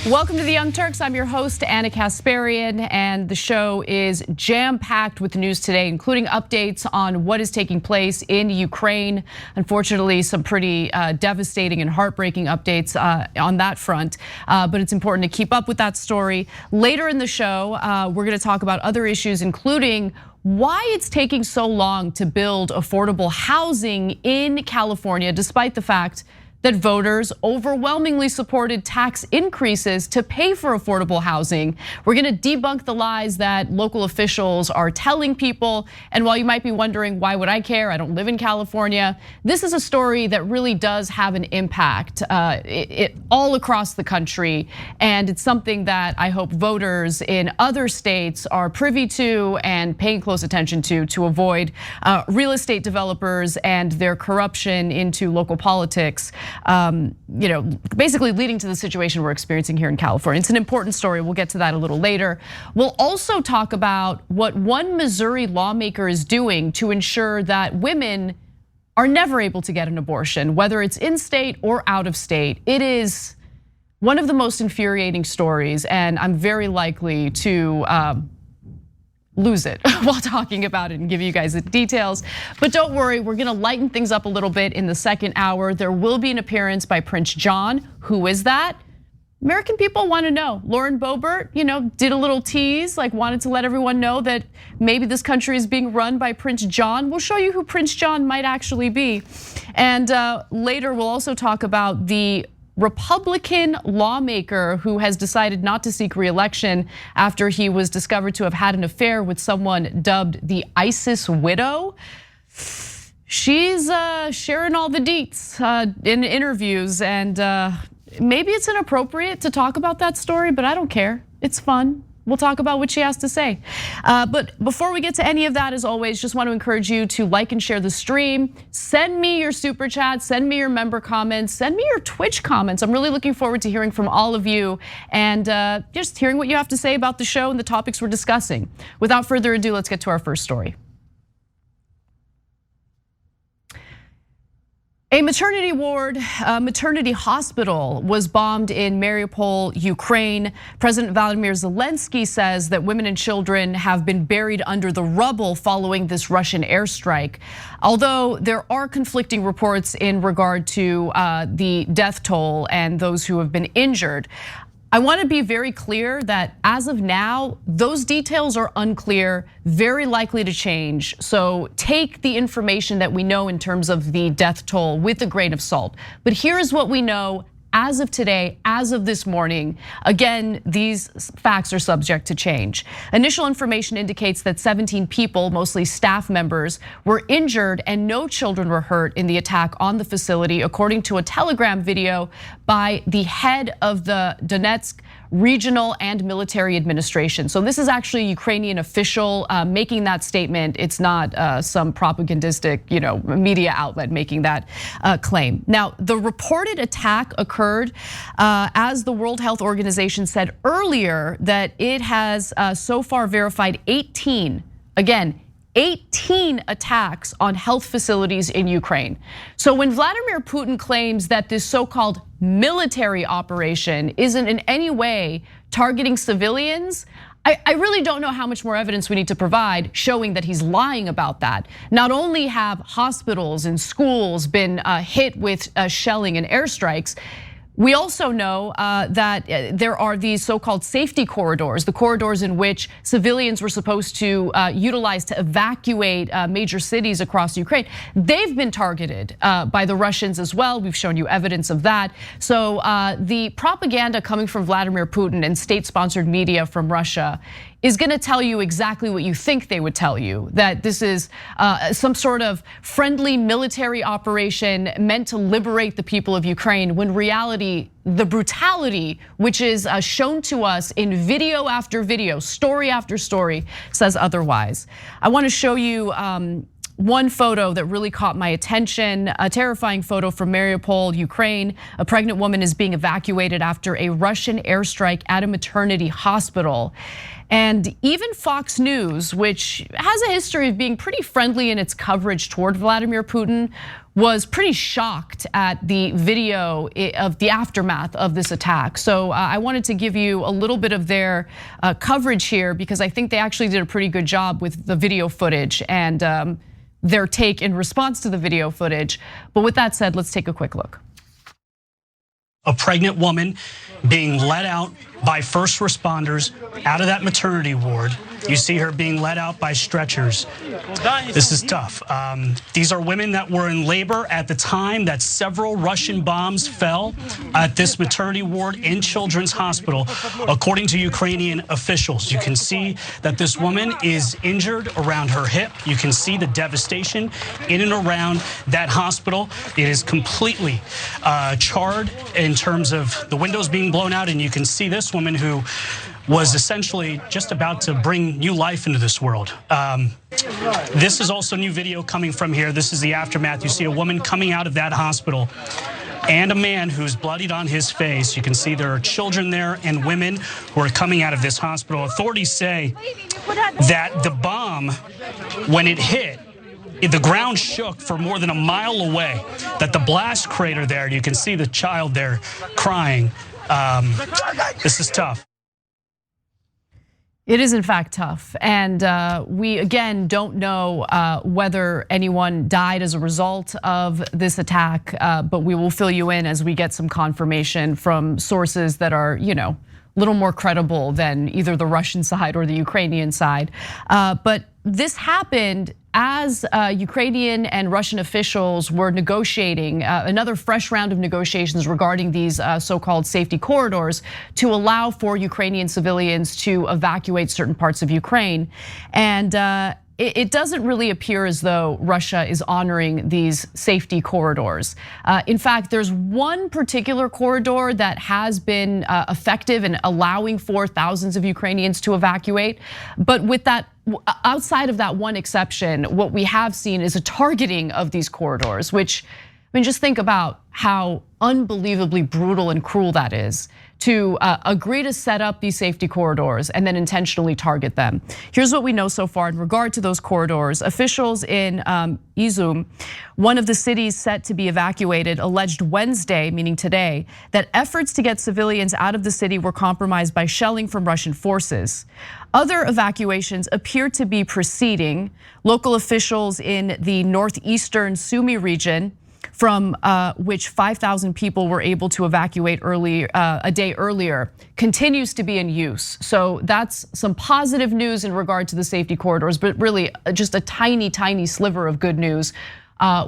Welcome to the Young Turks. I'm your host, Anna Kasparian, and the show is jam-packed with news today, including updates on what is taking place in Ukraine. Unfortunately, some pretty devastating and heartbreaking updates on that front, but it's important to keep up with that story. Later in the show, we're gonna talk about other issues, including why it's taking so long to build affordable housing in California, despite the fact that voters overwhelmingly supported tax increases to pay for affordable housing. We're gonna debunk the lies that local officials are telling people. And while you might be wondering, why would I care? I don't live in California. This is a story that really does have an impact all across the country. And it's something that I hope voters in other states are privy to and paying close attention to avoid real estate developers and their corruption into local politics. Basically leading to the situation we're experiencing here in California. It's an important story. We'll get to that a little later. We'll also talk about what one Missouri lawmaker is doing to ensure that women are never able to get an abortion, whether it's in state or out of state. It is one of the most infuriating stories, and I'm very likely to lose it while talking about it and give you guys the details. But don't worry, we're gonna lighten things up a little bit in the second hour. There will be an appearance by Prince John. Who is that? American people wanna know. Lauren Boebert, did a little tease, wanted to let everyone know that maybe this country is being run by Prince John. We'll show you who Prince John might actually be. And later we'll also talk about the Republican lawmaker who has decided not to seek re-election after he was discovered to have had an affair with someone dubbed the ISIS widow. She's sharing all the deets in interviews, and maybe it's inappropriate to talk about that story, but I don't care. It's fun. We'll talk about what she has to say. But before we get to any of that, as always, just want to encourage you to like and share the stream. Send me your super chats, send me your member comments, send me your Twitch comments. I'm really looking forward to hearing from all of you and just hearing what you have to say about the show and the topics we're discussing. Without further ado, let's get to our first story. A maternity ward, a maternity hospital was bombed in Mariupol, Ukraine. President Vladimir Zelensky says that women and children have been buried under the rubble following this Russian airstrike. Although there are conflicting reports in regard to the death toll and those who have been injured. I want to be very clear that as of now, those details are unclear, very likely to change. So take the information that we know in terms of the death toll with a grain of salt. But here is what we know as of today, as of this morning. Again, these facts are subject to change. Initial information indicates that 17 people, mostly staff members, were injured and no children were hurt in the attack on the facility, according to a Telegram video by the head of the Donetsk Regional and Military Administration. So this is actually a Ukrainian official making that statement. It's not some propagandistic, media outlet making that claim. Now, the reported attack occurred as the World Health Organization said earlier that it has so far verified 18 attacks on health facilities in Ukraine. So when Vladimir Putin claims that this so-called military operation isn't in any way targeting civilians, I really don't know how much more evidence we need to provide showing that he's lying about that. Not only have hospitals and schools been hit with shelling and airstrikes, we also know that there are these so-called safety corridors, the corridors in which civilians were supposed to utilize to evacuate major cities across Ukraine. They've been targeted by the Russians as well. We've shown you evidence of that. So the propaganda coming from Vladimir Putin and state-sponsored media from Russia is gonna tell you exactly what you think they would tell you, that this is some sort of friendly military operation meant to liberate the people of Ukraine, when reality, the brutality, which is shown to us in video after video, story after story, says otherwise. I wanna show you one photo that really caught my attention, a terrifying photo from Mariupol, Ukraine. A pregnant woman is being evacuated after a Russian airstrike at a maternity hospital. And even Fox News, which has a history of being pretty friendly in its coverage toward Vladimir Putin, was pretty shocked at the video of the aftermath of this attack. So I wanted to give you a little bit of their coverage here, because I think they actually did a pretty good job with the video footage and their take in response to the video footage. But with that said, let's take a quick look. A pregnant woman being let out by first responders out of that maternity ward. You see her being let out by stretchers. This is tough. These are women that were in labor at the time that several Russian bombs fell at this maternity ward in Children's Hospital, according to Ukrainian officials. You can see that this woman is injured around her hip. You can see the devastation in and around that hospital. It is completely charred in terms of the windows being blown out, and you can see this woman who was essentially just about to bring new life into this world. This is also new video coming from here. This is the aftermath. You see a woman coming out of that hospital and a man who's bloodied on his face. You can see there are children there and women who are coming out of this hospital. Authorities say that the bomb, when it hit, the ground shook for more than a mile away, that the blast crater there, you can see the child there crying. This is tough. It is in fact tough, and we again don't know whether anyone died as a result of this attack, but we will fill you in as we get some confirmation from sources that are, a little more credible than either the Russian side or the Ukrainian side. But this happened as Ukrainian and Russian officials were negotiating another fresh round of negotiations regarding these so-called safety corridors to allow for Ukrainian civilians to evacuate certain parts of Ukraine. And it doesn't really appear as though Russia is honoring these safety corridors. In fact, there's one particular corridor that has been effective in allowing for thousands of Ukrainians to evacuate. But with that, outside of that one exception, what we have seen is a targeting of these corridors, which, just think about how unbelievably brutal and cruel that is, to agree to set up these safety corridors and then intentionally target them. Here's what we know so far in regard to those corridors. Officials in Izum, one of the cities set to be evacuated, alleged Wednesday, meaning today, that efforts to get civilians out of the city were compromised by shelling from Russian forces. Other evacuations appear to be proceeding. Local officials in the northeastern Sumy region, from which 5,000 people were able to evacuate a day earlier, continues to be in use. So that's some positive news in regard to the safety corridors, but really just a tiny, tiny sliver of good news,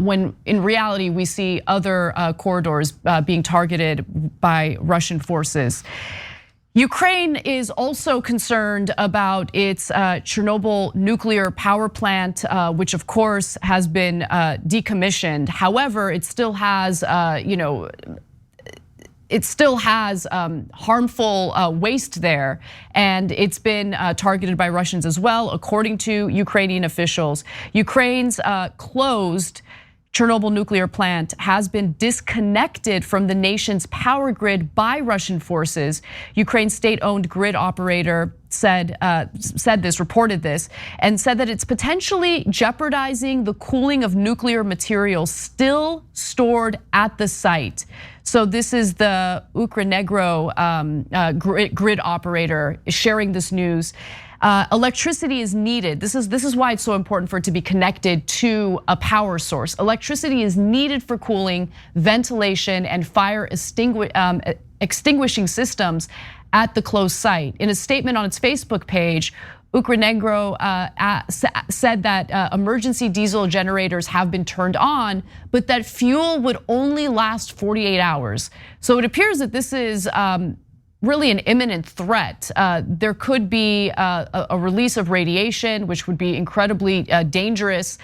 when in reality we see other corridors being targeted by Russian forces. Ukraine is also concerned about its Chernobyl nuclear power plant, which of course has been decommissioned. However, it still has, harmful waste there, and it's been targeted by Russians as well, according to Ukrainian officials. Ukraine's closed Chernobyl nuclear plant has been disconnected from the nation's power grid by Russian forces. Ukraine's state-owned grid operator reported this, and said that it's potentially jeopardizing the cooling of nuclear materials still stored at the site. So this is the Ukrenegro grid operator sharing this news. Electricity is needed. This is why it's so important for it to be connected to a power source. Electricity is needed for cooling, ventilation, and fire extinguishing systems at the closed site. In a statement on its Facebook page, Ukrenegro said that emergency diesel generators have been turned on, but that fuel would only last 48 hours. So it appears that this is really an imminent threat. There could be a release of radiation, which would be incredibly dangerous.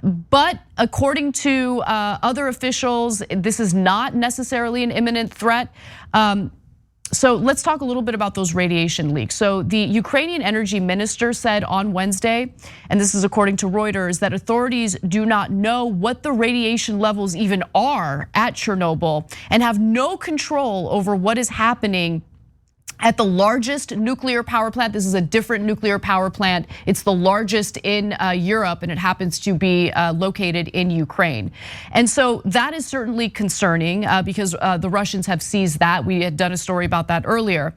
But according to other officials, this is not necessarily an imminent threat. So let's talk a little bit about those radiation leaks. So the Ukrainian energy minister said on Wednesday, and this is according to Reuters, that authorities do not know what the radiation levels even are at Chernobyl and have no control over what is happening at the largest nuclear power plant. This is a different nuclear power plant. It's the largest in Europe, and it happens to be located in Ukraine. And so that is certainly concerning because the Russians have seized that. We had done a story about that earlier.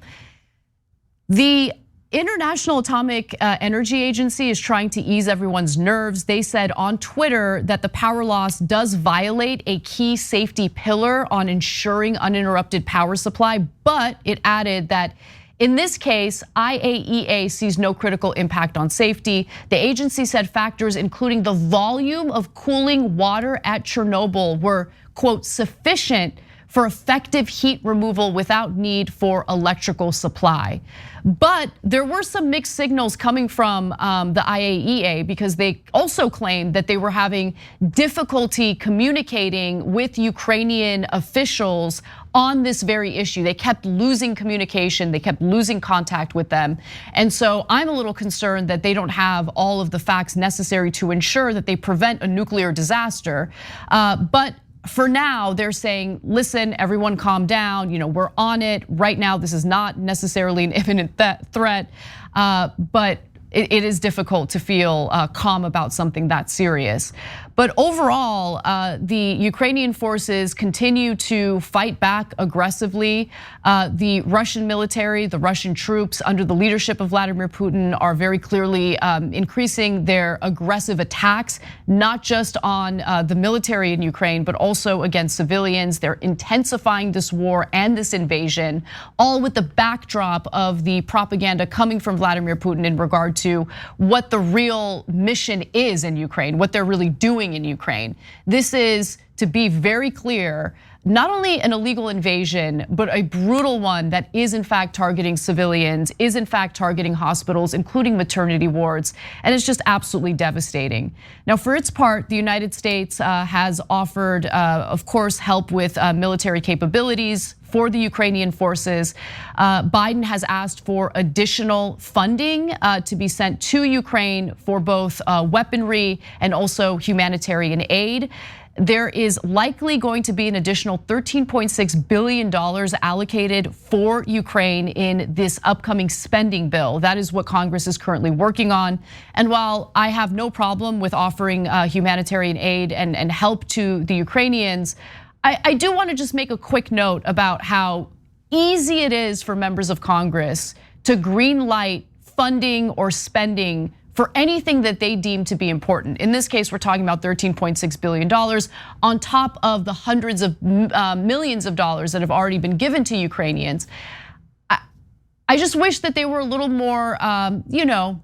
The International Atomic Energy Agency is trying to ease everyone's nerves. They said on Twitter that the power loss does violate a key safety pillar on ensuring uninterrupted power supply, but it added that in this case, IAEA sees no critical impact on safety. The agency said factors including the volume of cooling water at Chernobyl were, quote, sufficient for effective heat removal without need for electrical supply. But there were some mixed signals coming from the IAEA because they also claimed that they were having difficulty communicating with Ukrainian officials on this very issue. They kept losing communication, they kept losing contact with them. And so I'm a little concerned that they don't have all of the facts necessary to ensure that they prevent a nuclear disaster. But for now, they're saying, listen, everyone calm down, we're on it. Right now, this is not necessarily an imminent threat, but it is difficult to feel calm about something that serious. But overall, the Ukrainian forces continue to fight back aggressively. The Russian military, the Russian troops under the leadership of Vladimir Putin are very clearly increasing their aggressive attacks, not just on the military in Ukraine, but also against civilians. They're intensifying this war and this invasion, all with the backdrop of the propaganda coming from Vladimir Putin in regard to what the real mission is in Ukraine, what they're really doing in Ukraine. This is, to be very clear, not only an illegal invasion, but a brutal one that is in fact targeting civilians, is in fact targeting hospitals, including maternity wards, and it's just absolutely devastating. Now, for its part, the United States has offered, of course, help with military capabilities for the Ukrainian forces. Biden has asked for additional funding to be sent to Ukraine for both weaponry and also humanitarian aid. There is likely going to be an additional $13.6 billion allocated for Ukraine in this upcoming spending bill. That is what Congress is currently working on. And while I have no problem with offering humanitarian aid and help to the Ukrainians, I do want to just make a quick note about how easy it is for members of Congress to green light funding or spending for anything that they deem to be important. In this case, we're talking about $13.6 billion on top of the hundreds of millions of dollars that have already been given to Ukrainians. I just wish that they were a little more, I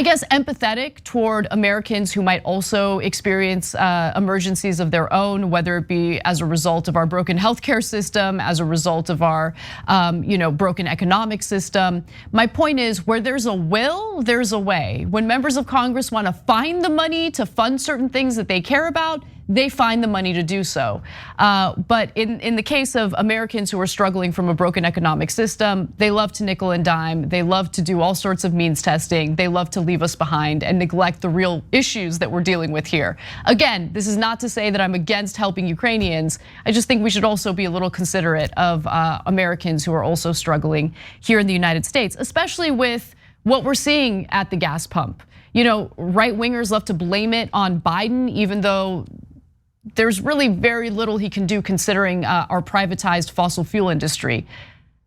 guess, empathetic toward Americans who might also experience emergencies of their own, whether it be as a result of our broken healthcare system, as a result of our broken economic system. My point is, where there's a will, there's a way. When members of Congress want to find the money to fund certain things that they care about, they find the money to do so. But in the case of Americans who are struggling from a broken economic system, they love to nickel and dime. They love to do all sorts of means testing. They love to leave us behind and neglect the real issues that we're dealing with here. Again, this is not to say that I'm against helping Ukrainians. I just think we should also be a little considerate of Americans who are also struggling here in the United States, especially with what we're seeing at the gas pump. Right wingers love to blame it on Biden, even though there's really very little he can do considering our privatized fossil fuel industry.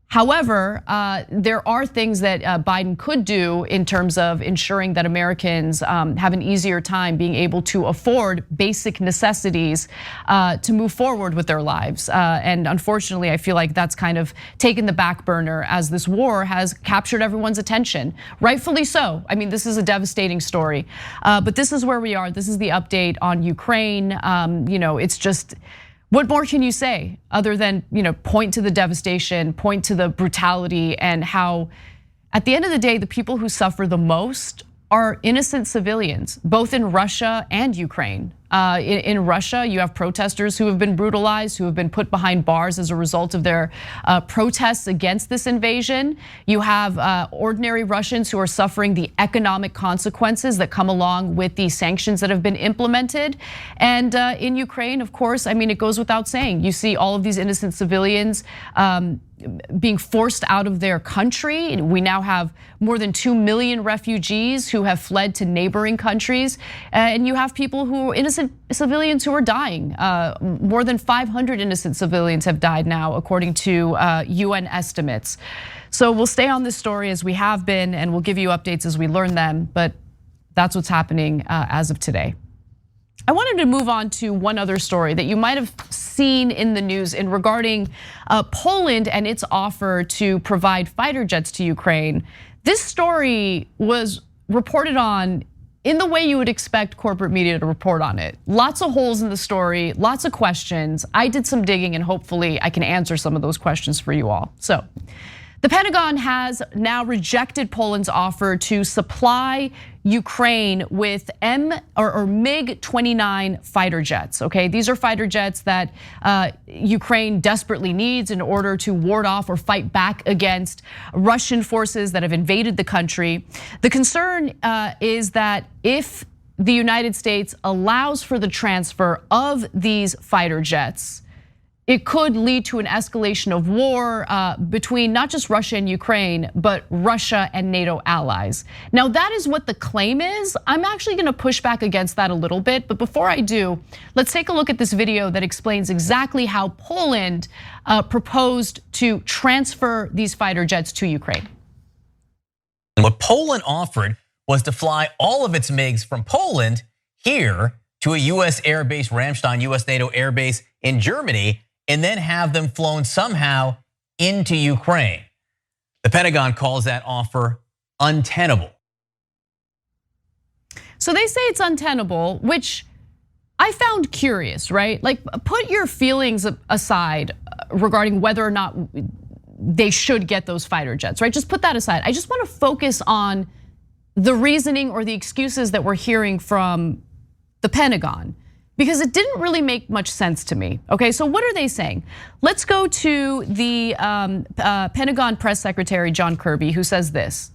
However, there are things that Biden could do in terms of ensuring that Americans have an easier time being able to afford basic necessities to move forward with their lives. And unfortunately, I feel like that's kind of taken the back burner as this war has captured everyone's attention. Rightfully so. I mean, this is a devastating story, but this is where we are. This is the update on Ukraine. It's just, What more can you say other than, point to the devastation, point to the brutality, and how at the end of the day, the people who suffer the most are innocent civilians, both in Russia and Ukraine. In Russia, you have protesters who have been brutalized, who have been put behind bars as a result of their protests against this invasion. You have ordinary Russians who are suffering the economic consequences that come along with the sanctions that have been implemented. And in Ukraine, of course, it goes without saying, you see all of these innocent civilians being forced out of their country. We now have more than 2 million refugees who have fled to neighboring countries. And you have people who are innocent civilians who are dying. More than 500 innocent civilians have died now, according to UN estimates. So we'll stay on this story as we have been, and we'll give you updates as we learn them. But that's what's happening as of today. I wanted to move on to one other story that you might have seen in the news in regarding Poland and its offer to provide fighter jets to Ukraine. This story was reported on in the way you would expect corporate media to report on it. Lots of holes in the story, lots of questions. I did some digging and hopefully I can answer some of those questions for you all. So, the Pentagon has now rejected Poland's offer to supply Ukraine with MiG-29 fighter jets. Okay, these are fighter jets that Ukraine desperately needs in order to ward off or fight back against Russian forces that have invaded the country. The concern is that if the United States allows for the transfer of these fighter jets, it could lead to an escalation of war between not just Russia and Ukraine, but Russia and NATO allies. Now that is what the claim is. I'm actually gonna push back against that a little bit, but before I do, let's take a look at this video that explains exactly how Poland proposed to transfer these fighter jets to Ukraine. What Poland offered was to fly all of its MiGs from Poland here to a US airbase, Ramstein, US NATO airbase in Germany, and then have them flown somehow into Ukraine. The Pentagon calls that offer untenable. So they say it's untenable, which I found curious, right? Like, put your feelings aside regarding whether or not they should get those fighter jets, right? Just put that aside. I just want to focus on the reasoning or the excuses that we're hearing from the Pentagon, because it didn't really make much sense to me. Okay, so what are they saying? Let's go to the Pentagon press secretary, John Kirby, who says this: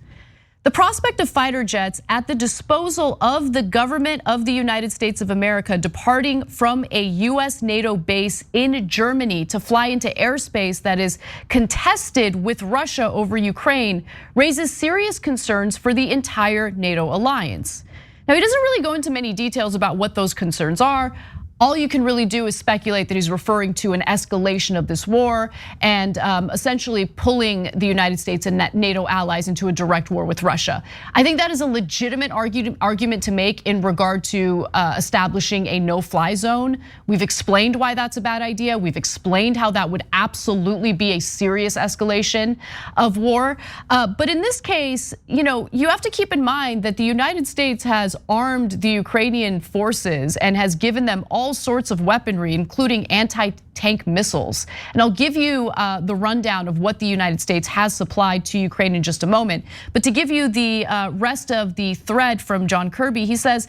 the prospect of fighter jets at the disposal of the government of the United States of America departing from a US NATO base in Germany to fly into airspace that is contested with Russia over Ukraine raises serious concerns for the entire NATO alliance. Now, he doesn't really go into many details about what those concerns are. All you can really do is speculate that he's referring to an escalation of this war and essentially pulling the United States and NATO allies into a direct war with Russia. I think that is a legitimate argument to make in regard to establishing a no-fly zone. We've explained why that's a bad idea. We've explained how that would absolutely be a serious escalation of war. But in this case, you have to keep in mind that the United States has armed the Ukrainian forces and has given them all sorts of weaponry, including anti-tank missiles. And I'll give you the rundown of what the United States has supplied to Ukraine in just a moment. But to give you the rest of the thread from John Kirby, he says,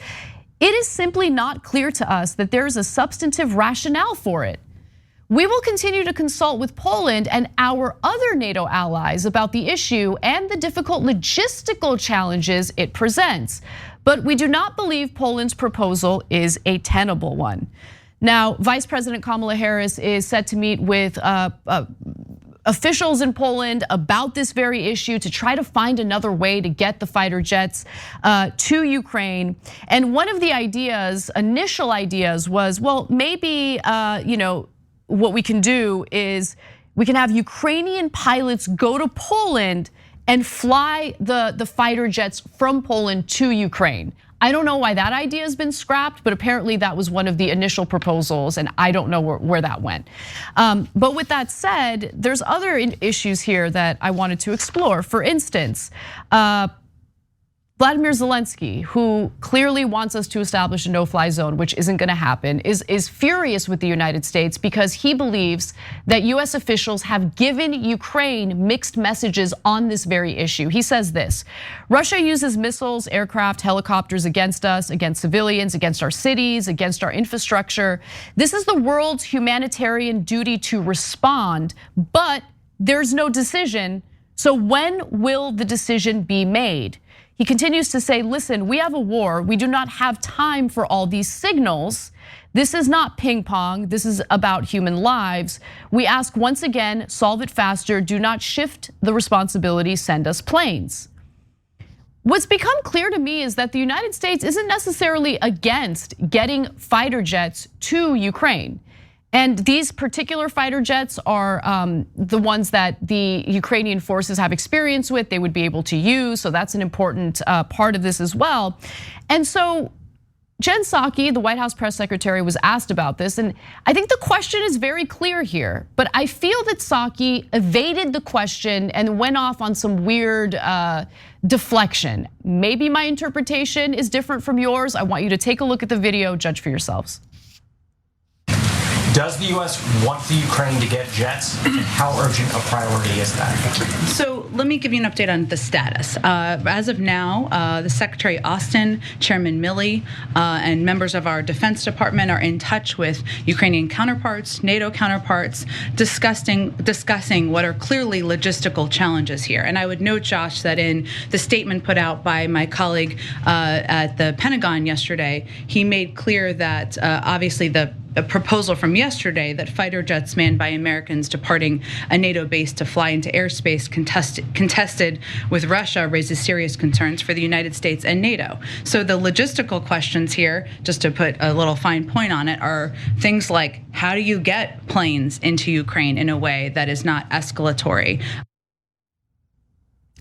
it is simply not clear to us that there is a substantive rationale for it. We will continue to consult with Poland and our other NATO allies about the issue and the difficult logistical challenges it presents. But we do not believe Poland's proposal is a tenable one. Now, Vice President Kamala Harris is set to meet with officials in Poland about this very issue to try to find another way to get the fighter jets to Ukraine. And one of the initial ideas was, well, maybe what we can do is we can have Ukrainian pilots go to Poland and fly the fighter jets from Poland to Ukraine. I don't know why that idea has been scrapped, but apparently that was one of the initial proposals, and I don't know where that went. But with that said, there's other issues here that I wanted to explore. For instance, Vladimir Zelensky, who clearly wants us to establish a no-fly zone, which isn't gonna happen, is furious with the United States because he believes that US officials have given Ukraine mixed messages on this very issue. He says this: Russia uses missiles, aircraft, helicopters against us, against civilians, against our cities, against our infrastructure. This is the world's humanitarian duty to respond, but there's no decision. So when will the decision be made? He continues to say, listen, we have a war. We do not have time for all these signals. This is not ping pong. This is about human lives. We ask once again, solve it faster. Do not shift the responsibility. Send us planes. What's become clear to me is that the United States isn't necessarily against getting fighter jets to Ukraine. And these particular fighter jets are the ones that the Ukrainian forces have experience with, they would be able to use. So that's an important part of this as well. And so Jen Psaki, the White House press secretary, was asked about this. And I think the question is very clear here. But I feel that Psaki evaded the question and went off on some weird deflection. Maybe my interpretation is different from yours. I want you to take a look at the video, judge for yourselves. Does the US want the Ukraine to get jets, and how urgent a priority is that? So let me give you an update on the status. As of now, the Secretary Austin, Chairman Milley, and members of our Defense Department are in touch with Ukrainian counterparts, NATO counterparts, discussing what are clearly logistical challenges here. And I would note, Josh, that in the statement put out by my colleague at the Pentagon yesterday, he made clear that obviously the proposal from yesterday that fighter jets manned by Americans departing a NATO base to fly into airspace contested with Russia raises serious concerns for the United States and NATO. So the logistical questions here, just to put a little fine point on it, are things like, how do you get planes into Ukraine in a way that is not escalatory?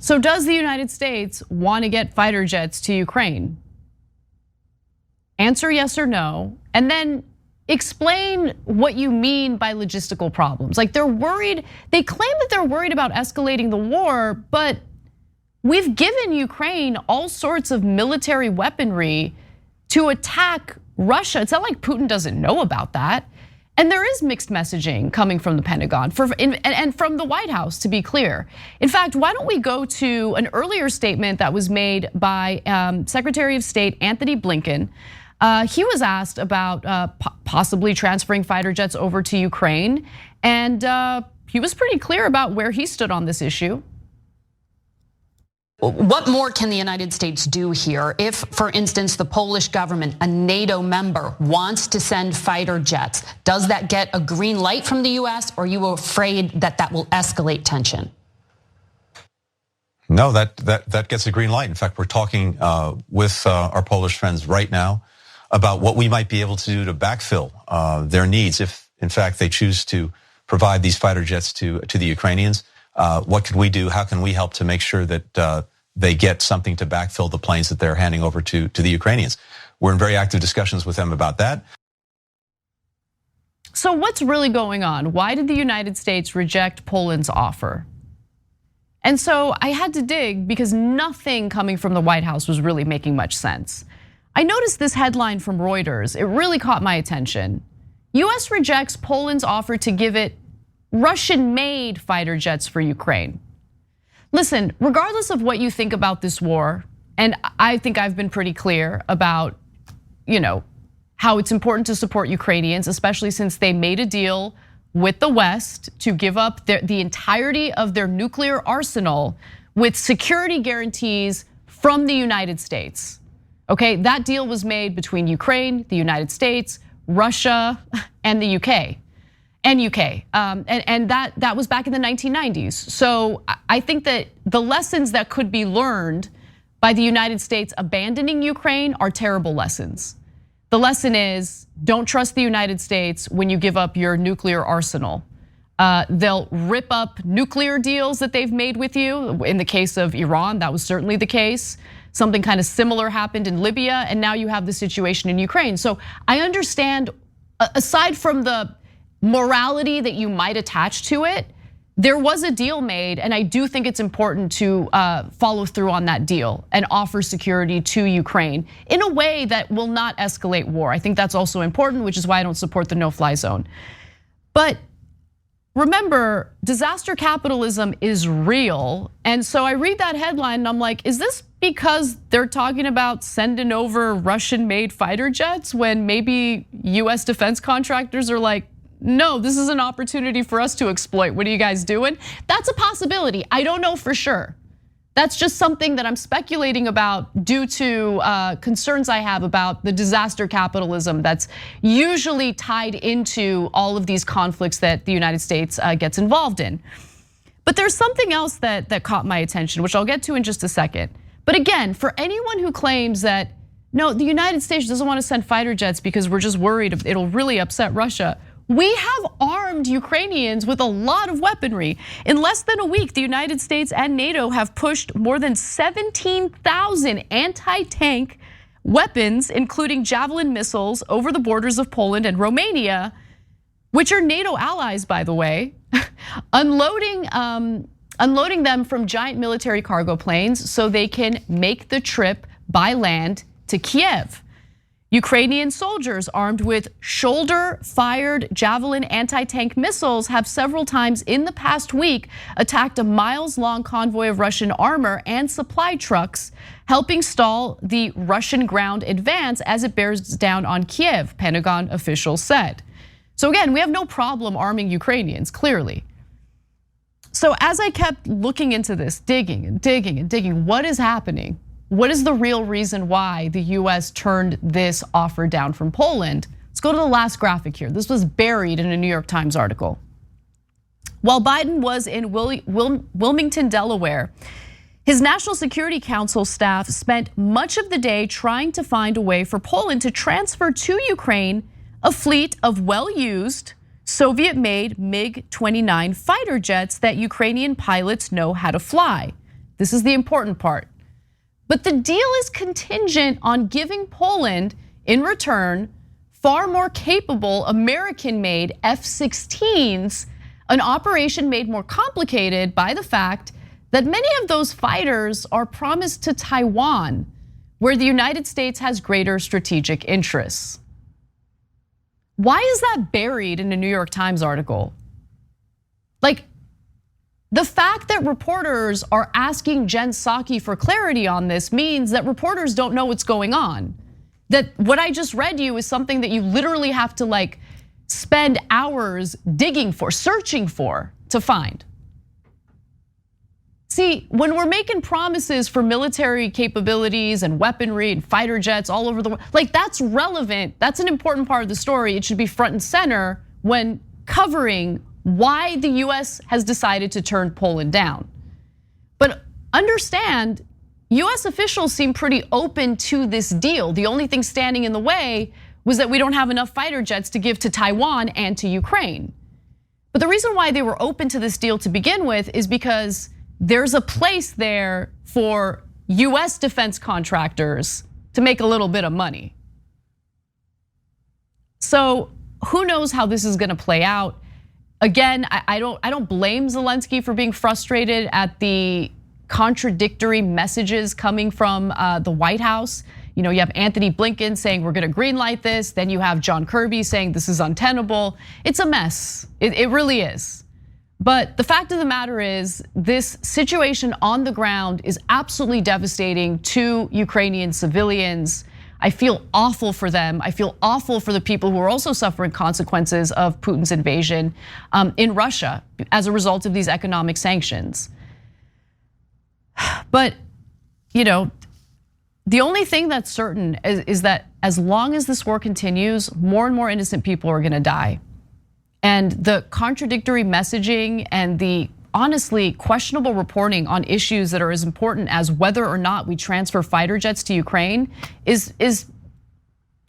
So does the United States want to get fighter jets to Ukraine? Answer yes or no, and then explain what you mean by logistical problems. Like they're worried, they claim that they're worried about escalating the war, but we've given Ukraine all sorts of military weaponry to attack Russia. It's not like Putin doesn't know about that. And there is mixed messaging coming from the Pentagon and from the White House, to be clear. In fact, why don't we go to an earlier statement that was made by Secretary of State Antony Blinken. He was asked about possibly transferring fighter jets over to Ukraine, and he was pretty clear about where he stood on this issue. What more can the United States do here if, for instance, the Polish government, a NATO member, wants to send fighter jets? Does that get a green light from the US, or are you afraid that that will escalate tension? No, that gets a green light. In fact, we're talking with our Polish friends right now about what we might be able to do to backfill their needs if, in fact, they choose to provide these fighter jets to the Ukrainians. What can we do? How can we help to make sure that they get something to backfill the planes that they're handing over to the Ukrainians? We're in very active discussions with them about that. So what's really going on? Why did the United States reject Poland's offer? And so I had to dig because nothing coming from the White House was really making much sense. I noticed this headline from Reuters. It really caught my attention. US rejects Poland's offer to give it Russian-made fighter jets for Ukraine. Listen, regardless of what you think about this war, and I think I've been pretty clear about, how it's important to support Ukrainians, especially since they made a deal with the West to give up the entirety of their nuclear arsenal with security guarantees from the United States. Okay, that deal was made between Ukraine, the United States, Russia, and the UK. And that was back in the 1990s. So I think that the lessons that could be learned by the United States abandoning Ukraine are terrible lessons. The lesson is, don't trust the United States when you give up your nuclear arsenal. They'll rip up nuclear deals that they've made with you. In the case of Iran, that was certainly the case. Something kind of similar happened in Libya, and now you have the situation in Ukraine. So I understand, aside from the morality that you might attach to it, there was a deal made, and I do think it's important to follow through on that deal and offer security to Ukraine in a way that will not escalate war. I think that's also important, which is why I don't support the no-fly zone. But remember, disaster capitalism is real. And so I read that headline and I'm like, is this because they're talking about sending over Russian-made fighter jets when maybe US defense contractors are like, no, this is an opportunity for us to exploit. What are you guys doing? That's a possibility. I don't know for sure. That's just something that I'm speculating about due to concerns I have about the disaster capitalism that's usually tied into all of these conflicts that the United States gets involved in. But there's something else that caught my attention, which I'll get to in just a second. But again, for anyone who claims that, no, the United States doesn't want to send fighter jets because we're just worried it'll really upset Russia. We have armed Ukrainians with a lot of weaponry. In less than a week, the United States and NATO have pushed more than 17,000 anti-tank weapons, including Javelin missiles, over the borders of Poland and Romania, which are NATO allies, by the way, unloading them from giant military cargo planes so they can make the trip by land to Kiev. Ukrainian soldiers armed with shoulder-fired Javelin anti-tank missiles have several times in the past week attacked a miles-long convoy of Russian armor and supply trucks, helping stall the Russian ground advance as it bears down on Kiev, Pentagon officials said. So again, we have no problem arming Ukrainians, clearly. So as I kept looking into this, digging and digging and digging, what is happening? What is the real reason why the US turned this offer down from Poland? Let's go to the last graphic here. This was buried in a New York Times article. While Biden was in Wilmington, Delaware, his National Security Council staff spent much of the day trying to find a way for Poland to transfer to Ukraine a fleet of well-used Soviet-made MiG-29 fighter jets that Ukrainian pilots know how to fly. This is the important part. But the deal is contingent on giving Poland, in return, far more capable American-made F-16s, an operation made more complicated by the fact that many of those fighters are promised to Taiwan, where the United States has greater strategic interests. Why is that buried in a New York Times article? Like, the fact that reporters are asking Jen Psaki for clarity on this means that reporters don't know what's going on. That what I just read you is something that you literally have to spend hours digging for, searching for to find. See, when we're making promises for military capabilities and weaponry and fighter jets all over the world, that's relevant. That's an important part of the story. It should be front and center when covering why the US has decided to turn Poland down. But understand, US officials seem pretty open to this deal. The only thing standing in the way was that we don't have enough fighter jets to give to Taiwan and to Ukraine. But the reason why they were open to this deal to begin with is because there's a place there for US defense contractors to make a little bit of money. So who knows how this is gonna play out? Again, I don't blame Zelensky for being frustrated at the contradictory messages coming from the White House. You have Anthony Blinken saying we're gonna greenlight this, then you have John Kirby saying this is untenable. It's a mess, it really is. But the fact of the matter is, this situation on the ground is absolutely devastating to Ukrainian civilians. I feel awful for them. I feel awful for the people who are also suffering consequences of Putin's invasion in Russia as a result of these economic sanctions. But the only thing that's certain is that as long as this war continues, more and more innocent people are gonna die. And the contradictory messaging and the honestly questionable reporting on issues that are as important as whether or not we transfer fighter jets to Ukraine is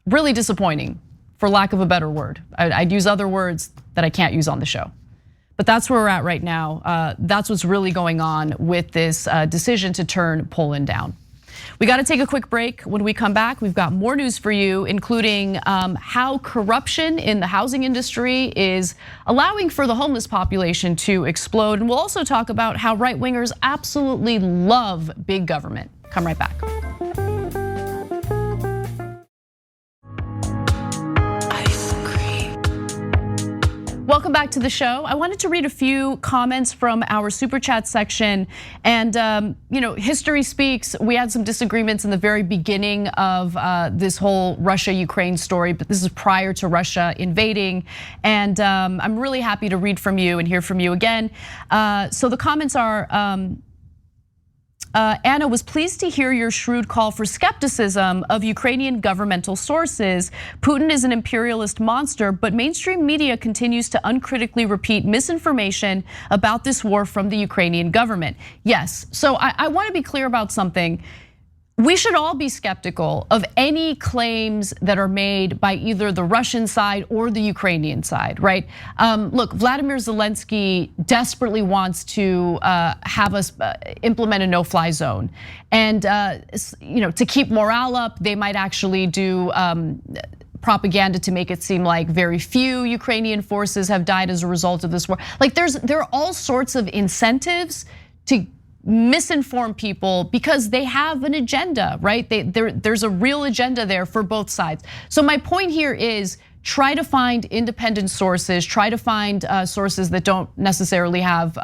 really disappointing, for lack of a better word. I'd use other words that I can't use on the show. But that's where we're at right now. That's what's really going on with this decision to turn Poland down. We got to take a quick break. When we come back, we've got more news for you, including how corruption in the housing industry is allowing for the homeless population to explode. And we'll also talk about how right-wingers absolutely love big government. Come right back. Welcome back to the show. I wanted to read a few comments from our super chat section. And history speaks. We had some disagreements in the very beginning of this whole Russia-Ukraine story, but this is prior to Russia invading. And I'm really happy to read from you and hear from you again. So the comments are, Anna was pleased to hear your shrewd call for skepticism of Ukrainian governmental sources. Putin is an imperialist monster, but mainstream media continues to uncritically repeat misinformation about this war from the Ukrainian government. Yes, so I want to be clear about something. We should all be skeptical of any claims that are made by either the Russian side or the Ukrainian side, right? Look, Vladimir Zelensky desperately wants to have us implement a no-fly zone. And to keep morale up, they might actually do propaganda to make it seem like very few Ukrainian forces have died as a result of this war. Like there are all sorts of incentives to misinform people because they have an agenda, right? There's a real agenda there for both sides. So my point here is try to find independent sources, try to find sources that don't necessarily have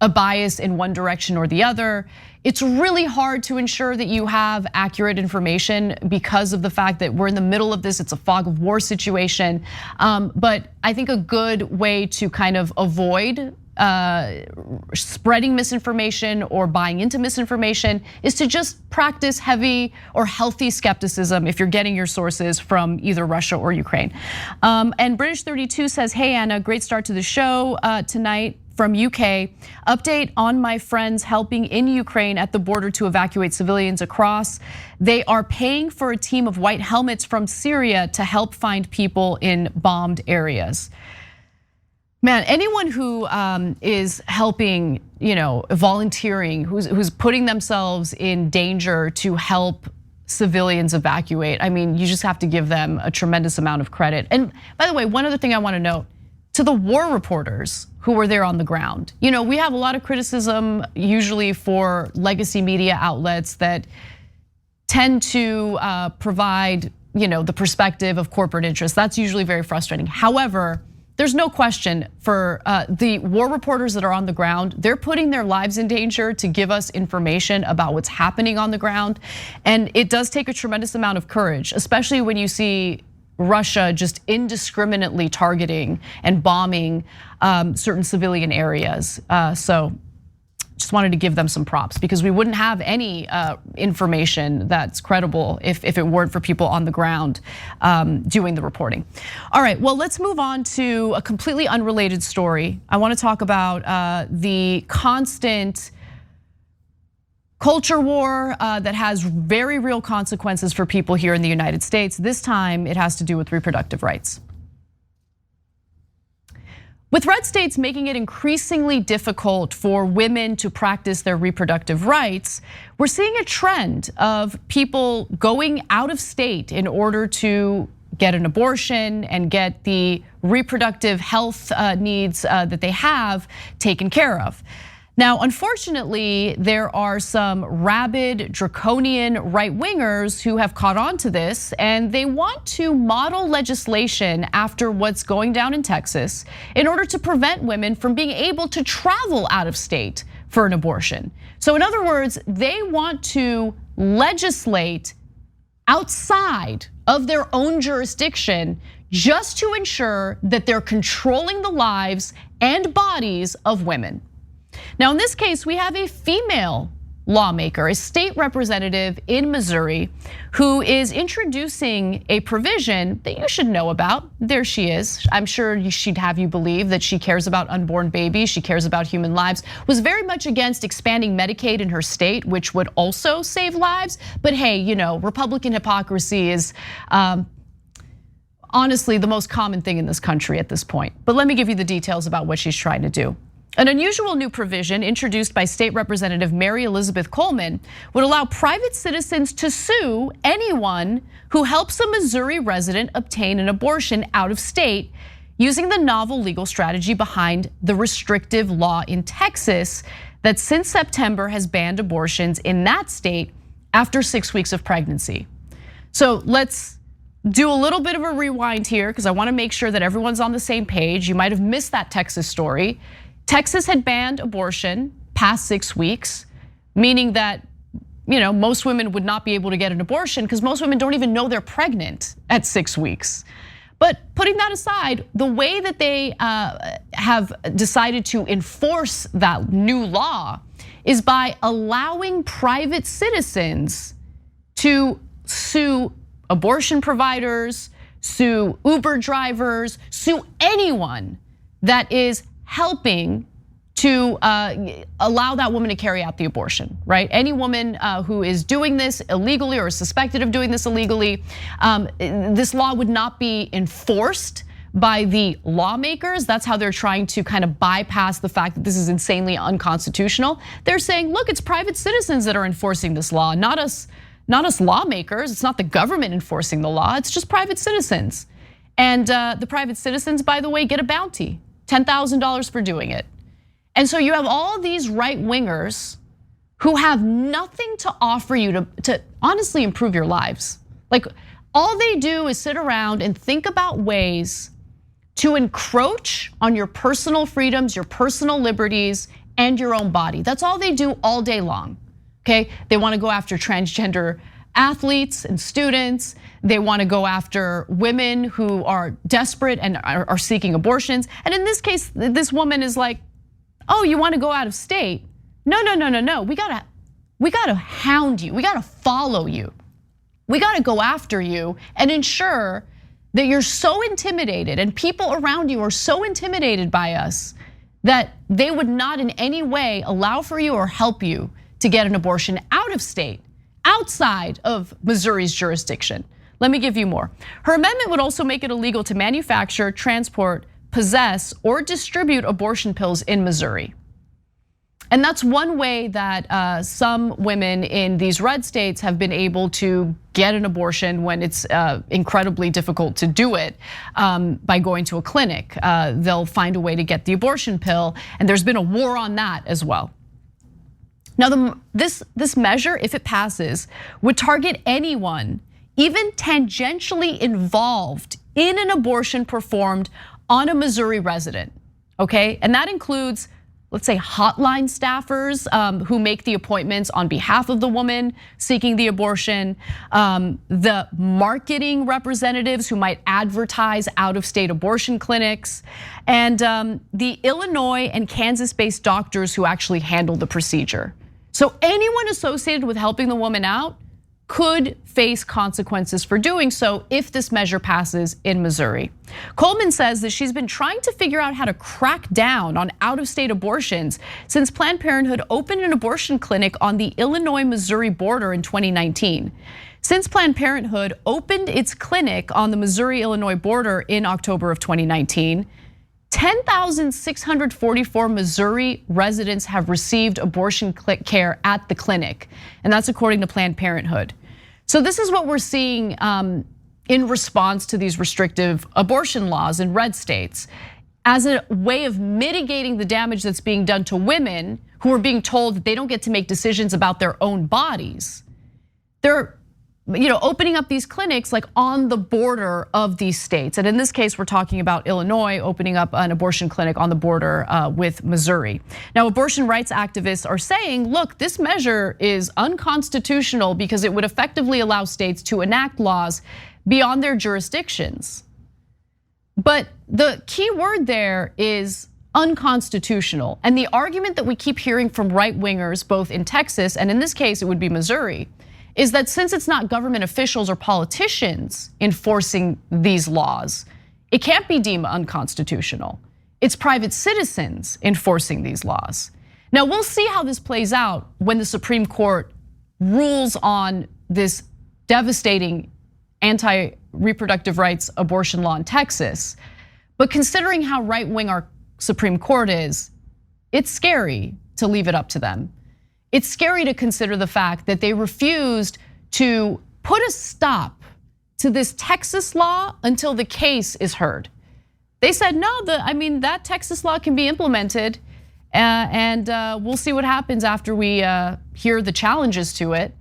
a bias in one direction or the other. It's really hard to ensure that you have accurate information because of the fact that we're in the middle of this. It's a fog of war situation. But I think a good way to kind of avoid spreading misinformation or buying into misinformation is to just practice heavy or healthy skepticism if you're getting your sources from either Russia or Ukraine. And British 32 says, hey Anna, great start to the show tonight from UK. Update on my friends helping in Ukraine at the border to evacuate civilians across. They are paying for a team of white helmets from Syria to help find people in bombed areas. Man, anyone who is helping, volunteering, who's putting themselves in danger to help civilians evacuate, I mean, you just have to give them a tremendous amount of credit. And by the way, one other thing I want to note, to the war reporters who were there on the ground. We have a lot of criticism usually for legacy media outlets that tend to provide, the perspective of corporate interests. That's usually very frustrating. However, there's no question for the war reporters that are on the ground, they're putting their lives in danger to give us information about what's happening on the ground. And it does take a tremendous amount of courage, especially when you see Russia just indiscriminately targeting and bombing certain civilian areas. So just wanted to give them some props because we wouldn't have any information that's credible if it weren't for people on the ground doing the reporting. All right, well, let's move on to a completely unrelated story. I want to talk about the constant culture war that has very real consequences for people here in the United States. This time it has to do with reproductive rights. With red states making it increasingly difficult for women to practice their reproductive rights, we're seeing a trend of people going out of state in order to get an abortion and get the reproductive health needs that they have taken care of. Now, unfortunately, there are some rabid, draconian right-wingers who have caught on to this, and they want to model legislation after what's going down in Texas in order to prevent women from being able to travel out of state for an abortion. So in other words, they want to legislate outside of their own jurisdiction just to ensure that they're controlling the lives and bodies of women. Now, in this case, we have a female lawmaker, a state representative in Missouri, who is introducing a provision that you should know about. There she is. I'm sure she'd have you believe that she cares about unborn babies, she cares about human lives, was very much against expanding Medicaid in her state, which would also save lives. But hey, Republican hypocrisy is honestly the most common thing in this country at this point. But let me give you the details about what she's trying to do. An unusual new provision introduced by State Representative Mary Elizabeth Coleman would allow private citizens to sue anyone who helps a Missouri resident obtain an abortion out of state using the novel legal strategy behind the restrictive law in Texas that since September has banned abortions in that state after 6 weeks of pregnancy. So let's do a little bit of a rewind here because I want to make sure that everyone's on the same page. You might have missed that Texas story. Texas had banned abortion past 6 weeks, meaning that most women would not be able to get an abortion because most women don't even know they're pregnant at 6 weeks. But putting that aside, the way that they have decided to enforce that new law is by allowing private citizens to sue abortion providers, sue Uber drivers, sue anyone that is helping to allow that woman to carry out the abortion, right? Any woman who is doing this illegally or is suspected of doing this illegally, this law would not be enforced by the lawmakers. That's how they're trying to kind of bypass the fact that this is insanely unconstitutional. They're saying, look, it's private citizens that are enforcing this law, not us lawmakers. It's not the government enforcing the law, it's just private citizens. And the private citizens, by the way, get a bounty. $10,000 for doing it. And so you have all these right wingers who have nothing to offer you to honestly improve your lives. Like all they do is sit around and think about ways to encroach on your personal freedoms, your personal liberties, and your own body. That's all they do all day long, okay? They wanna go after transgender athletes and students. They want to go after women who are desperate and are seeking abortions. And in this case, this woman is like, oh, you want to go out of state? No. We gotta hound you. We gotta follow you. We gotta go after you and ensure that you're so intimidated and people around you are so intimidated by us that they would not in any way allow for you or help you to get an abortion out of state, outside of Missouri's jurisdiction. Let me give you more. Her amendment would also make it illegal to manufacture, transport, possess, or distribute abortion pills in Missouri. And that's one way that some women in these red states have been able to get an abortion when it's incredibly difficult to do it by going to a clinic. They'll find a way to get the abortion pill, and there's been a war on that as well. Now, this measure, if it passes, would target anyone, even tangentially involved in an abortion performed on a Missouri resident, okay? And that includes, let's say, hotline staffers who make the appointments on behalf of the woman seeking the abortion, the marketing representatives who might advertise out-of-state abortion clinics, and the Illinois and Kansas-based doctors who actually handle the procedure. So anyone associated with helping the woman out could face consequences for doing so if this measure passes in Missouri. Coleman says that she's been trying to figure out how to crack down on out-of-state abortions since Planned Parenthood opened an abortion clinic on the Illinois-Missouri border in 2019. Since Planned Parenthood opened its clinic on the Missouri-Illinois border in October of 2019, 10,644 Missouri residents have received abortion care at the clinic, and that's according to Planned Parenthood. So this is what we're seeing in response to these restrictive abortion laws in red states. As a way of mitigating the damage that's being done to women who are being told that they don't get to make decisions about their own bodies, they're opening up these clinics like on the border of these states. And in this case, we're talking about Illinois opening up an abortion clinic on the border with Missouri. Now, abortion rights activists are saying, look, this measure is unconstitutional because it would effectively allow states to enact laws beyond their jurisdictions. But the key word there is unconstitutional. And the argument that we keep hearing from right wingers, both in Texas and in this case, it would be Missouri, is that since it's not government officials or politicians enforcing these laws, it can't be deemed unconstitutional. It's private citizens enforcing these laws. Now, we'll see how this plays out when the Supreme Court rules on this devastating anti-reproductive rights abortion law in Texas. But considering how right-wing our Supreme Court is, it's scary to leave it up to them. It's scary to consider the fact that they refused to put a stop to this Texas law until the case is heard. They said, no, that Texas law can be implemented, and we'll see what happens after we hear the challenges to it.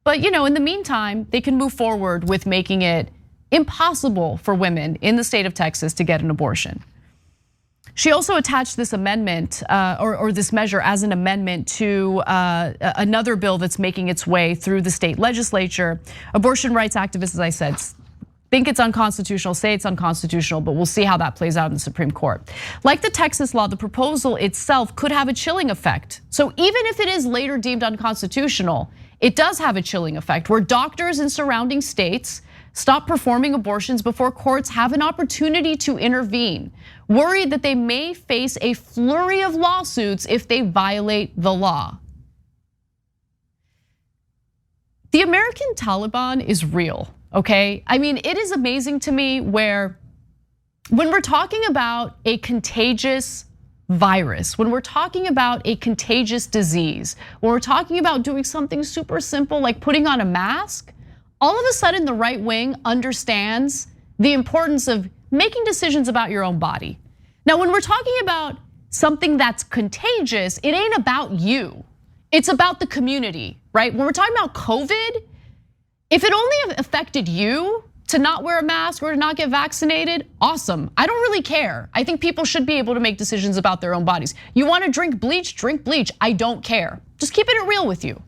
But in the meantime, they can move forward with making it impossible for women in the state of Texas to get an abortion. She also attached this amendment or this measure as an amendment to another bill that's making its way through the state legislature. Abortion rights activists, as I said, think it's unconstitutional, say it's unconstitutional, but we'll see how that plays out in the Supreme Court. Like the Texas law, the proposal itself could have a chilling effect. So even if it is later deemed unconstitutional, it does have a chilling effect where doctors in surrounding states stop performing abortions before courts have an opportunity to intervene, worried that they may face a flurry of lawsuits if they violate the law. The American Taliban is real, okay? It is amazing to me when we're talking about a contagious virus, when we're talking about a contagious disease, when we're talking about doing something super simple like putting on a mask, all of a sudden the right wing understands the importance of making decisions about your own body. Now, when we're talking about something that's contagious, it ain't about you. It's about the community, right? When we're talking about COVID, if it only affected you to not wear a mask or to not get vaccinated, awesome. I don't really care. I think people should be able to make decisions about their own bodies. You wanna drink bleach, drink bleach. I don't care. Just keeping it real with you.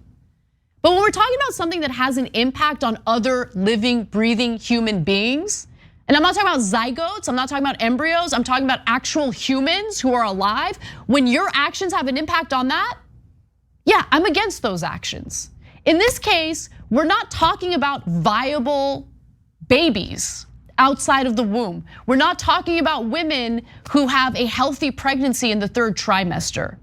But when we're talking about something that has an impact on other living, breathing human beings, and I'm not talking about zygotes, I'm not talking about embryos, I'm talking about actual humans who are alive. When your actions have an impact on that, yeah, I'm against those actions. In this case, we're not talking about viable babies outside of the womb. We're not talking about women who have a healthy pregnancy in the 3rd trimester.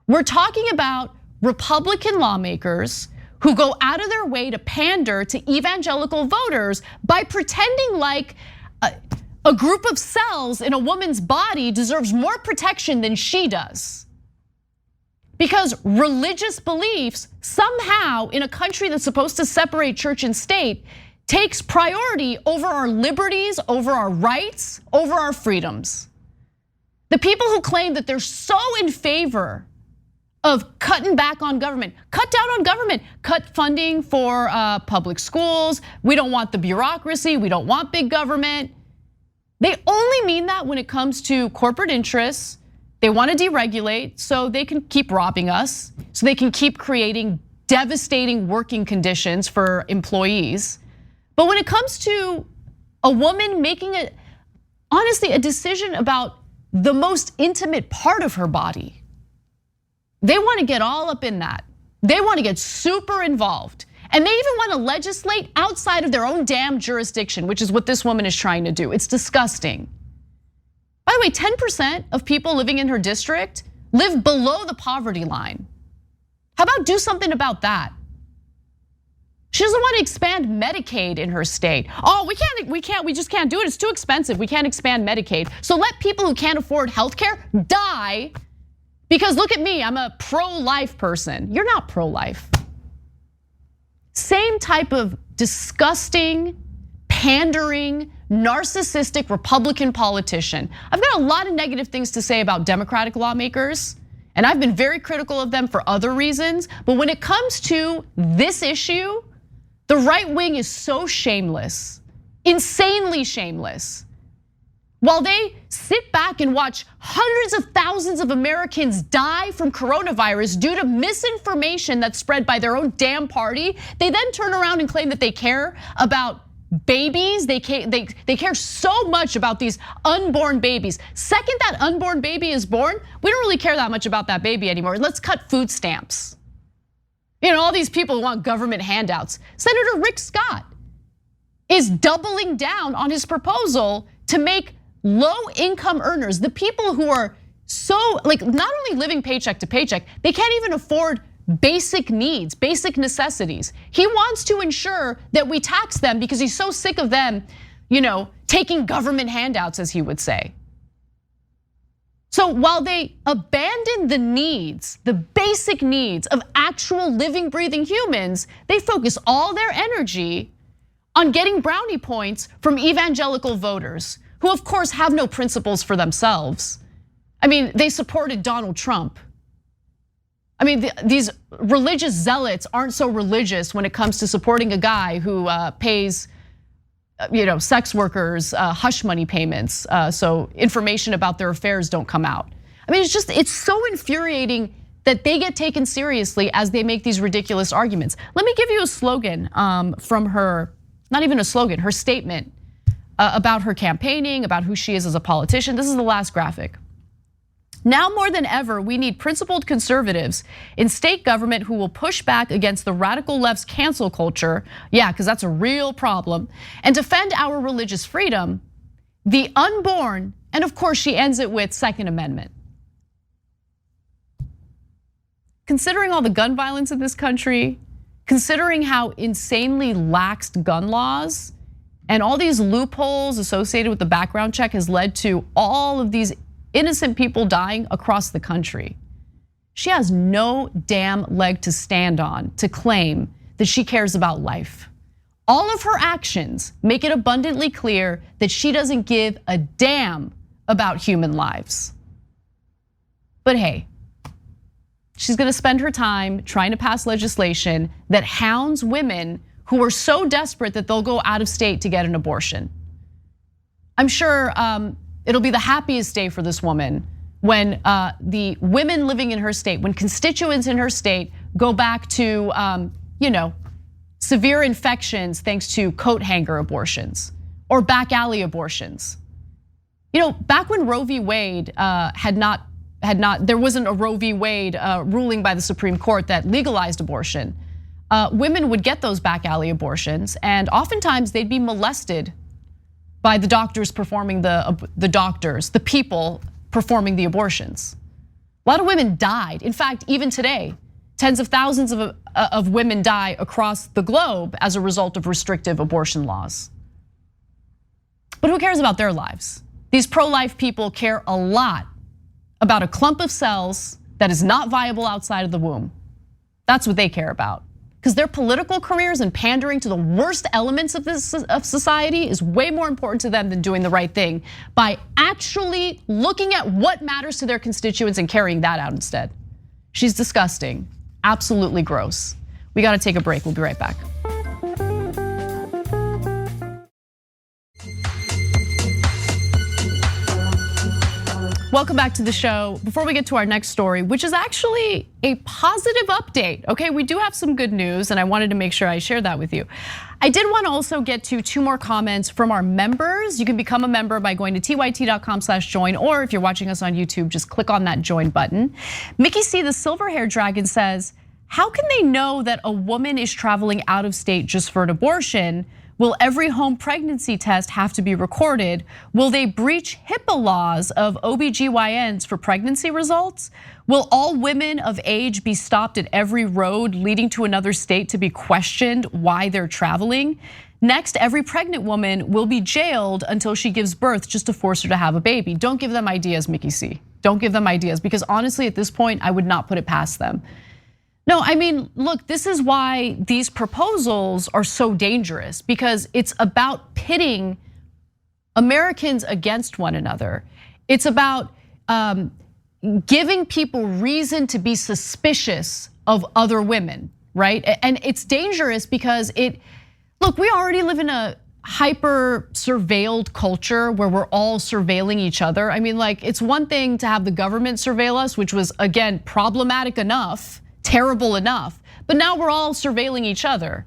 We're talking about Republican lawmakers who go out of their way to pander to evangelical voters by pretending like a group of cells in a woman's body deserves more protection than she does. Because religious beliefs somehow in a country that's supposed to separate church and state takes priority over our liberties, over our rights, over our freedoms. The people who claim that they're so in favor of cutting back on government, cut down on government, cut funding for public schools. We don't want the bureaucracy, we don't want big government. They only mean that when it comes to corporate interests. They want to deregulate so they can keep robbing us, so they can keep creating devastating working conditions for employees. But when it comes to a woman making honestly a decision about the most intimate part of her body, they want to get all up in that. They want to get super involved. And they even want to legislate outside of their own damn jurisdiction, which is what this woman is trying to do. It's disgusting. By the way, 10% of people living in her district live below the poverty line. How about do something about that? She doesn't want to expand Medicaid in her state. Oh, we just can't do it. It's too expensive. We can't expand Medicaid. So let people who can't afford healthcare die. Because look at me, I'm a pro-life person. You're not pro-life. Same type of disgusting, pandering, narcissistic Republican politician. I've got a lot of negative things to say about Democratic lawmakers, and I've been very critical of them for other reasons. But when it comes to this issue, the right wing is so shameless, insanely shameless. While they sit back and watch hundreds of thousands of Americans die from coronavirus due to misinformation that's spread by their own damn party, they then turn around and claim that they care about babies. They care so much about these unborn babies. Second that unborn baby is born, we don't really care that much about that baby anymore. Let's cut food stamps. All these people who want government handouts. Senator Rick Scott is doubling down on his proposal to make low-income earners, the people who are so not only living paycheck to paycheck, they can't even afford basic needs, basic necessities. He wants to ensure that we tax them because he's so sick of them, taking government handouts, as he would say. So while they abandon the needs, the basic needs of actual living, breathing humans, they focus all their energy on getting brownie points from evangelical voters, who of course have no principles for themselves. I mean, they supported Donald Trump. I mean, these religious zealots aren't so religious when it comes to supporting a guy who pays sex workers hush money payments, so information about their affairs don't come out. I mean, it's so infuriating that they get taken seriously as they make these ridiculous arguments. Let me give you a slogan from her, not even a slogan, her statement about her campaigning, about who she is as a politician. This is the last graphic. Now more than ever, we need principled conservatives in state government who will push back against the radical left's cancel culture, yeah, because that's a real problem, and defend our religious freedom, the unborn, and of course she ends it with Second Amendment. Considering all the gun violence in this country, considering how insanely laxed gun laws and all these loopholes associated with the background check has led to all of these innocent people dying across the country, she has no damn leg to stand on to claim that she cares about life. All of her actions make it abundantly clear that she doesn't give a damn about human lives. But hey, she's gonna spend her time trying to pass legislation that hounds women who are so desperate that they'll go out of state to get an abortion. I'm sure it'll be the happiest day for this woman when the women living in her state, when constituents in her state go back to severe infections thanks to coat hanger abortions or back alley abortions. Back when Roe v. Wade there wasn't a Roe v. Wade ruling by the Supreme Court that legalized abortion. Women would get those back alley abortions, and oftentimes they'd be molested by the doctors performing the people performing the abortions. A lot of women died. In fact, even today, tens of thousands of women die across the globe as a result of restrictive abortion laws. But who cares about their lives? These pro-life people care a lot about a clump of cells that is not viable outside of the womb. That's what they care about. Because their political careers and pandering to the worst elements of society is way more important to them than doing the right thing by actually looking at what matters to their constituents and carrying that out instead. She's disgusting, absolutely gross. We gotta take a break, we'll be right back. Welcome back to the show. Before we get to our next story, which is actually a positive update, okay? We do have some good news and I wanted to make sure I share that with you. I did want to also get to two more comments from our members. You can become a member by going to tyt.com/join, or if you're watching us on YouTube, just click on that join button. Mickey C, the silver-haired dragon, says, how can they know that a woman is traveling out of state just for an abortion? Will every home pregnancy test have to be recorded? Will they breach HIPAA laws of OBGYNs for pregnancy results? Will all women of age be stopped at every road leading to another state to be questioned why they're traveling? Next, every pregnant woman will be jailed until she gives birth just to force her to have a baby. Don't give them ideas, Mickey C. Don't give them ideas, because honestly, at this point, I would not put it past them. No, I mean, look, this is why these proposals are so dangerous, because it's about pitting Americans against one another. It's about giving people reason to be suspicious of other women, right? And it's dangerous because look, we already live in a hyper surveilled culture where we're all surveilling each other. I mean, like, it's one thing to have the government surveil us, which was, again, problematic enough, terrible enough, but now we're all surveilling each other.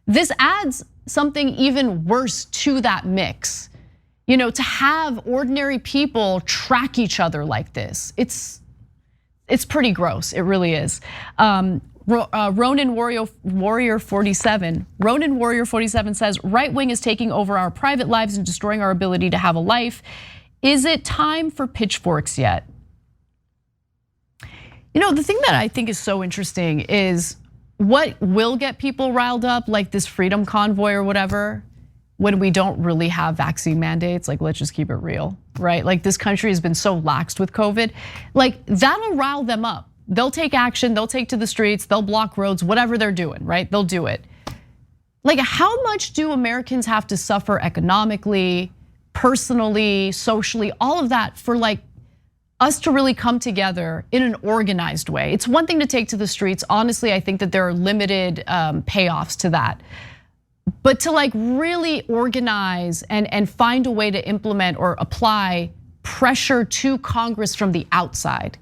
This adds something even worse to that mix. To have ordinary people track each other like this, it's pretty gross, it really is. Ronin Warrior 47 says, right wing is taking over our private lives and destroying our ability to have a life. Is it time for pitchforks yet? The thing that I think is so interesting is what will get people riled up, like this freedom convoy or whatever, when we don't really have vaccine mandates. Like, let's just keep it real, right? Like, this country has been so laxed with COVID. Like, that'll rile them up. They'll take action, they'll take to the streets, they'll block roads, whatever they're doing, right? They'll do it. Like, how much do Americans have to suffer economically, personally, socially, all of that for like us to really come together in an organized way? It's one thing to take to the streets. Honestly, I think that there are limited payoffs to that. But to like really organize and find a way to implement or apply pressure to Congress from the outside,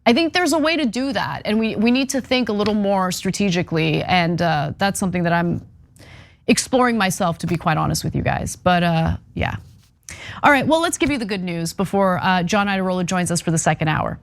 I think there's a way to do that. And we need to think a little more strategically. And that's something that I'm exploring myself, to be quite honest with you guys. But yeah. All right, well, let's give you the good news before John Iadarola joins us for the second hour.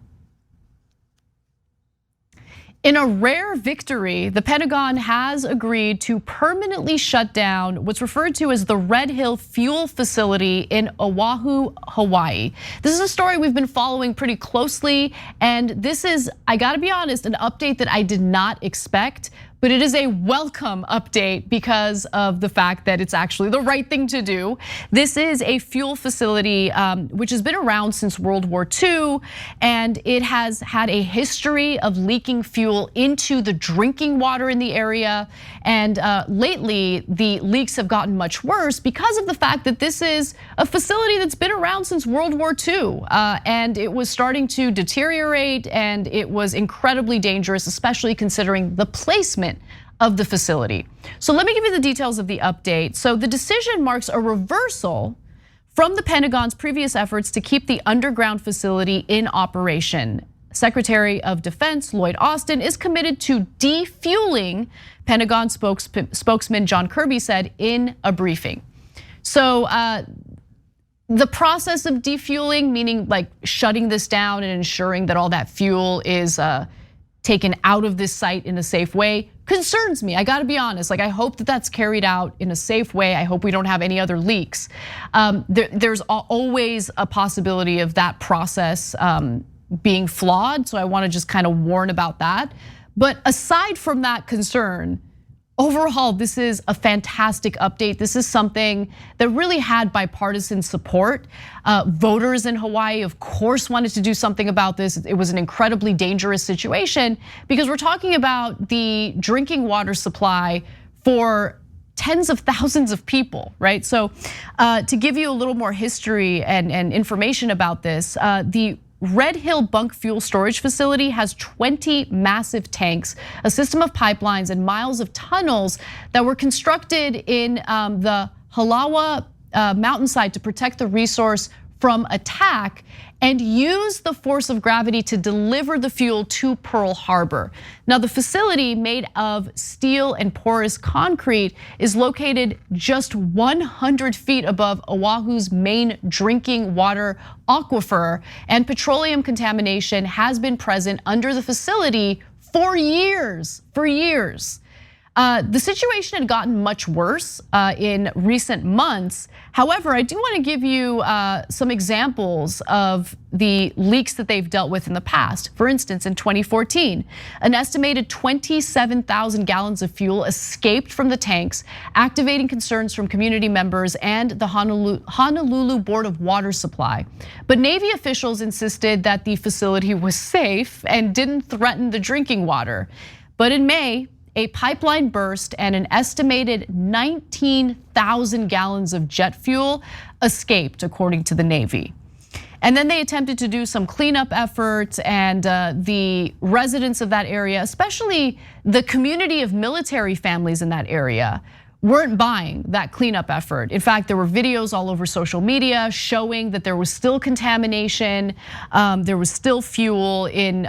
In a rare victory, the Pentagon has agreed to permanently shut down what's referred to as the Red Hill fuel facility in Oahu, Hawaii. This is a story we've been following pretty closely, and this is, I gotta be honest, an update that I did not expect. But it is a welcome update because of the fact that it's actually the right thing to do. This is a fuel facility which has been around since World War II, and it has had a history of leaking fuel into the drinking water in the area. And lately, the leaks have gotten much worse because of the fact that this is a facility that's been around since World War II. And it was starting to deteriorate, and it was incredibly dangerous, especially considering the placement of the facility. So let me give you the details of the update. So the decision marks a reversal from the Pentagon's previous efforts to keep the underground facility in operation. Secretary of Defense Lloyd Austin is committed to defueling, Pentagon spokesman John Kirby said in a briefing. So the process of defueling, meaning like shutting this down and ensuring that all that fuel is taken out of this site in a safe way, concerns me. I gotta be honest. Like, I hope that that's carried out in a safe way. I hope we don't have any other leaks. There's always a possibility of that process being flawed, so I wanna just kind of warn about that. But aside from that concern, overall, this is a fantastic update. This is something that really had bipartisan support. Voters in Hawaii, of course, wanted to do something about this. It was an incredibly dangerous situation because we're talking about the drinking water supply for tens of thousands of people, right? So to give you a little more history and information about this, the Red Hill Bunk Fuel Storage Facility has 20 massive tanks, a system of pipelines, and miles of tunnels that were constructed in the Halawa mountainside to protect the resource from attack and use the force of gravity to deliver the fuel to Pearl Harbor. Now, the facility, made of steel and porous concrete, is located just 100 feet above Oahu's main drinking water aquifer, and petroleum contamination has been present under the facility for years. The situation had gotten much worse in recent months. However, I do want to give you some examples of the leaks that they've dealt with in the past. For instance, in 2014, an estimated 27,000 gallons of fuel escaped from the tanks, activating concerns from community members and the Honolulu Board of Water Supply. But Navy officials insisted that the facility was safe and didn't threaten the drinking water. But in May, a pipeline burst and an estimated 19,000 gallons of jet fuel escaped, according to the Navy. And then they attempted to do some cleanup efforts, and the residents of that area, especially the community of military families in that area, weren't buying that cleanup effort. In fact, there were videos all over social media showing that there was still contamination, there was still fuel in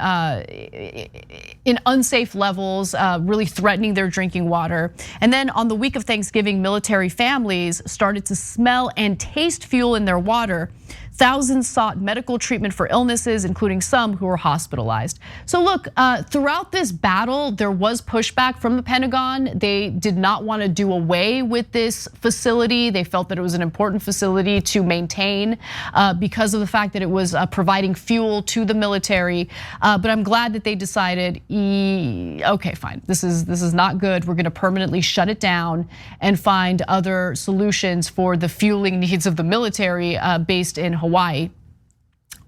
unsafe levels, really threatening their drinking water. And then on the week of Thanksgiving, military families started to smell and taste fuel in their water. Thousands sought medical treatment for illnesses, including some who were hospitalized. So look, throughout this battle, there was pushback from the Pentagon. They did not want to do away with this facility. They felt that it was an important facility to maintain because of the fact that it was providing fuel to the military. But I'm glad that they decided, okay, fine, this is not good. We're going to permanently shut it down and find other solutions for the fueling needs of the military based in Hawaii.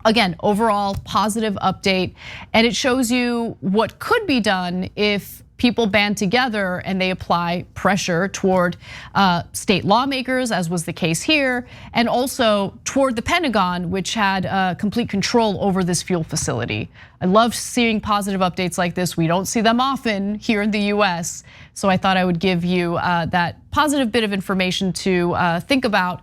Again, overall positive update, and it shows you what could be done if people band together and they apply pressure toward state lawmakers, as was the case here, and also toward the Pentagon, which had complete control over this fuel facility. I love seeing positive updates like this. We don't see them often here in the US, so I thought I would give you that positive bit of information to think about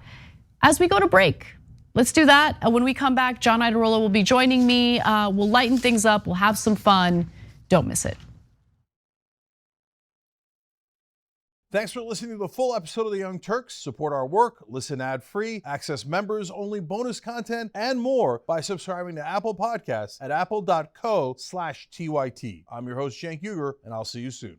as we go to break. Let's do that. When we come back, John Iadarola will be joining me. We'll lighten things up, we'll have some fun. Don't miss it. Thanks for listening to the full episode of The Young Turks. Support our work, listen ad-free, access members-only bonus content, and more by subscribing to Apple Podcasts at apple.co/TYT. I'm your host, Cenk Uygur, and I'll see you soon.